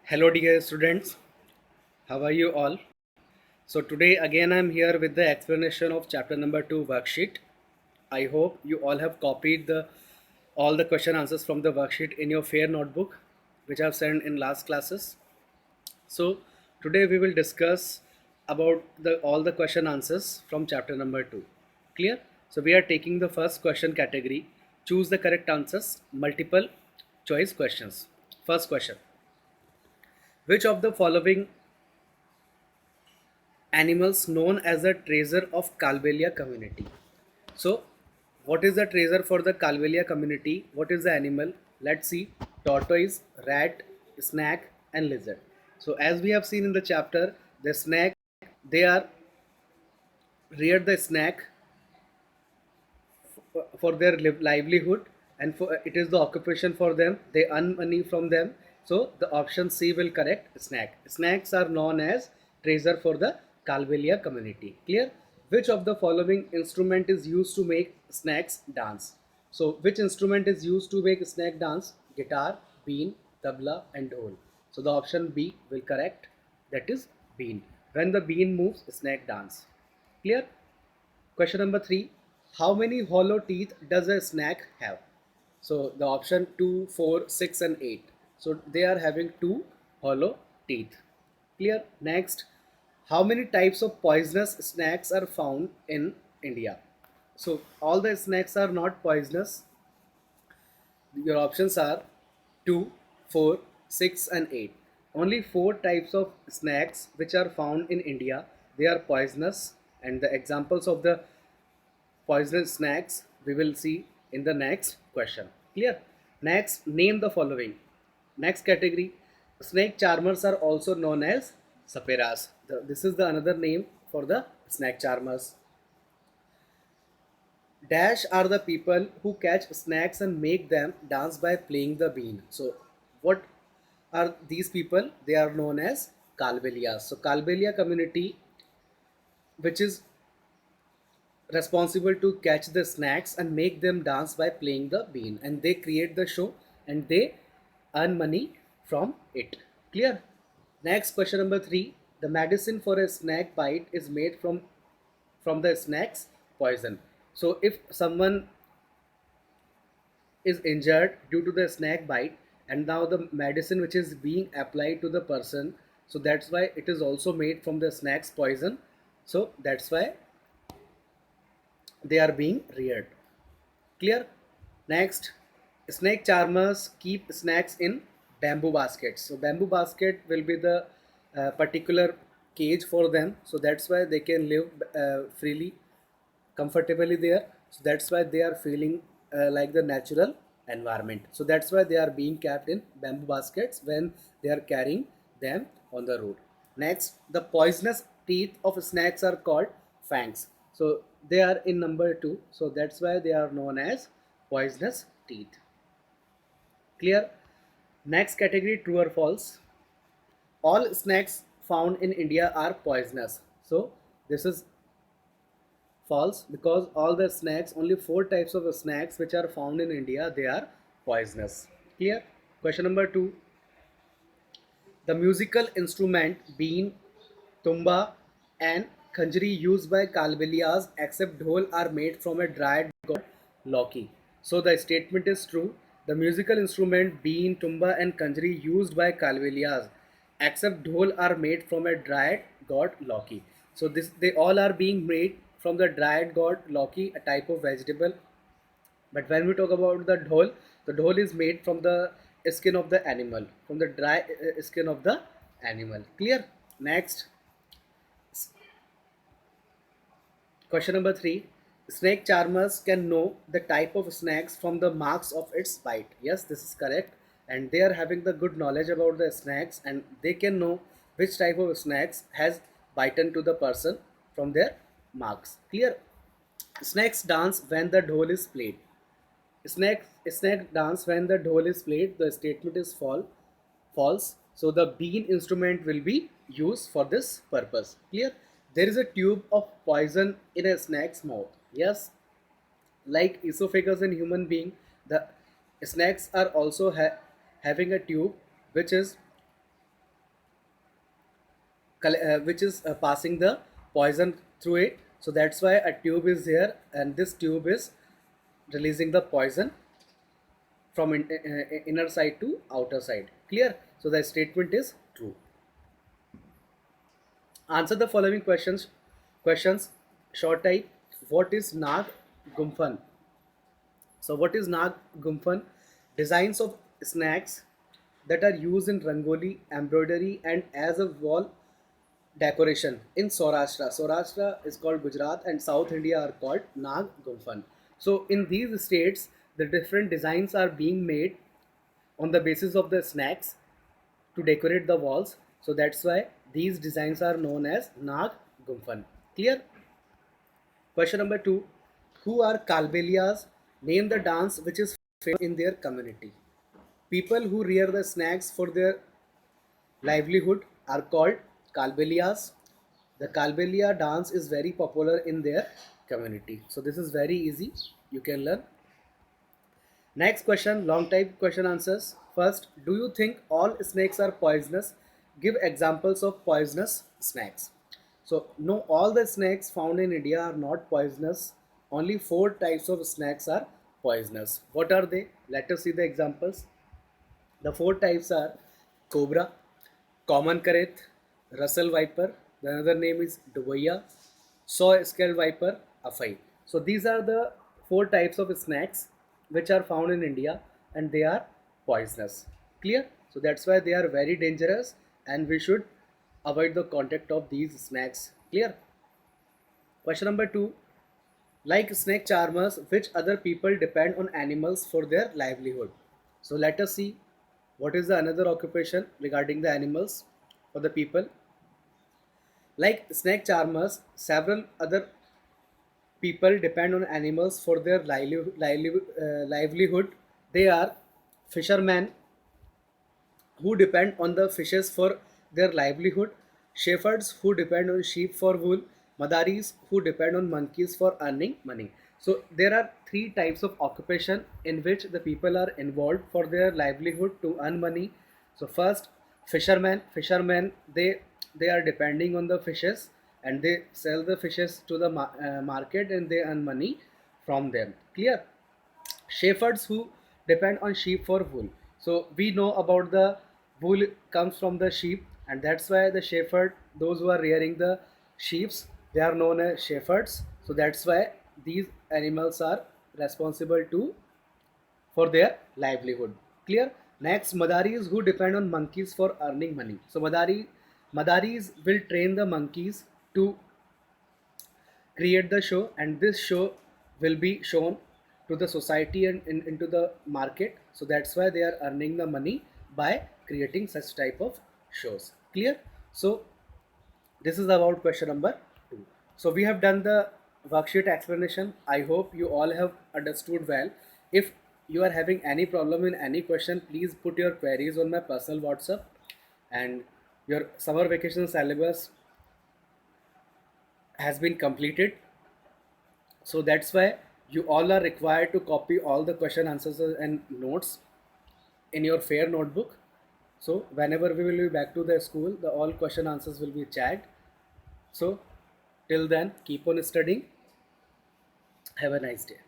Hello, dear students. How are you all? So, today again I'm here with the explanation of chapter number 2 worksheet. I hope you all have copied all the question answers from the worksheet in your fair notebook, which I've sent in last classes. So, today we will discuss about the all the question answers from chapter number 2. Clear? So, we are taking the first question category. Choose the correct answers, multiple choice questions. First question. Which of the following animals known as the treasure of Calbelia community? So, what is the treasure for the Calbelia community? What is the animal? Let's see. Tortoise, rat, snake, and lizard. So, as we have seen in the chapter, the snake, they are reared the snake for their livelihood, and for it is the occupation for them. They earn money from them. So the option C will correct. Snakes are known as treasure for the Calvelia community. Clear? Which of the following instrument is used to make snakes dance? So which instrument is used to make snake dance? Guitar, bean, tabla, and dhol. So the option B will correct. That is bean. When the bean moves, snake dance. Clear? Question number 3. How many hollow teeth does a snake have? So the option 2, 4, 6, and 8. So they are having 2 hollow teeth. Clear? Next. How many types of poisonous snakes are found in India? So all the snakes are not poisonous. Your options are 2, 4, 6, and 8. Only 4 types of snakes which are found in India. They are poisonous, and the examples of the poisonous snacks we will see in the next question. Clear? Next, name the following. Next category, snake charmers are also known as saperas. This is the another name for the snake charmers. Dash are the people who catch snakes and make them dance by playing the bean. So what are these people? They are known as Kalbelias. So Kalbelia community, which is responsible to catch the snacks and make them dance by playing the bean, and they create the show and they earn money from it. Clear? Next, question number 3. The medicine for a snake bite is made from the snake's poison. So if someone is injured due to the snake bite, and now the medicine which is being applied to the person, so that's why it is also made from the snake's poison. So that's why they are being reared. Clear? Next, snake charmers keep snakes in bamboo baskets. So bamboo basket will be the particular cage for them. So that's why they can live freely, comfortably there. So that's why they are feeling like the natural environment. So that's why they are being kept in bamboo baskets when they are carrying them on the road. Next, the poisonous teeth of snakes are called fangs. So they are in number 2. So that's why they are known as poisonous teeth. Clear? Next category, true or false. All snakes found in India are poisonous. So this is false, because all the snakes, only 4 types of snakes which are found in India, they are poisonous. Clear? Question number 2. The musical instrument bean, tumba, and khanjri used by Kalbelias except dhol are made from a dried god Loki. So the statement is true. The musical instrument bean, tumba, and khanjri used by Kalbelias except dhol are made from a dried god Loki. So this they all are being made from the dried god Loki, a type of vegetable. But when we talk about the dhol is made from the skin of the animal, from the dry skin of the animal. Clear? Next, question number 3. Snake charmers can know the type of snakes from the marks of its bite. Yes, this is correct. And they are having the good knowledge about the snakes, and they can know which type of snakes has bitten to the person from their marks. Clear? Snakes dance when the dhol is played. Snake dance when the dhol is played. The statement is false. So the bean instrument will be used for this purpose. Clear? There is a tube of poison in a snake's mouth. Yes, like esophagus in human being, the snakes are also having a tube which is which is passing the poison through it. So that's why a tube is here, and this tube is releasing the poison from inner side to outer side. Clear? So the statement is true. Answer the following questions. Questions. Short type. What is Nag Gumphan? So what is Nag Gumphan? Designs of snacks that are used in rangoli, embroidery, and as a wall decoration in Saurashtra. Saurashtra is called Gujarat, and South India are called Nag Gumphan. So in these states, the different designs are being made on the basis of the snacks to decorate the walls. So that's why these designs are known as Nag Gumphan. Clear? Question number 2. Who are Kalbelias? Name the dance which is famous in their community. People who rear the snacks for their livelihood are called Kalbelias. The Kalbelia dance is very popular in their community. So this is very easy. You can learn. Next question, long type question answers. First, do you think all snakes are poisonous? Give examples of poisonous snakes. So, no, all the snakes found in India are not poisonous. Only 4 types of snakes are poisonous. What are they? Let us see the examples. The 4 types are cobra, common karet, Russell viper, the another name is Duboya, saw scaled viper, Afai. So these are the 4 types of snakes which are found in India, and they are poisonous. Clear? So that's why they are very dangerous, and we should avoid the contact of these snakes. Clear? Question number 2. Like snake charmers, which other people depend on animals for their livelihood? So let us see what is the another occupation regarding the animals for the people. Like snake charmers, several other people depend on animals for their livelihood. They are fishermen who depend on the fishes for their livelihood, shepherds who depend on sheep for wool, madaris who depend on monkeys for earning money. So there are 3 types of occupation in which the people are involved for their livelihood to earn money. So first, fishermen, they are depending on the fishes, and they sell the fishes to the market, and they earn money from them. Clear? Shepherds who depend on sheep for wool. So we know about the wool comes from the sheep, and that's why the shepherd, those who are rearing the sheeps, they are known as shepherds. So that's why these animals are responsible to for their livelihood. Clear? Next, madaris who depend on monkeys for earning money. So madaris will train the monkeys to create the show, and this show will be shown to the society and into the market. So that's why they are earning the money by creating such type of shows. Clear? So this is about question number 2. So we have done the worksheet explanation. I hope you all have understood well. If you are having any problem in any question, please put your queries on my personal WhatsApp. And your summer vacation syllabus has been completed, so that's why you all are required to copy all the question answers and notes in your fair notebook. So whenever we will be back to the school, the all question answers will be checked. So till then, keep on studying. Have a nice day.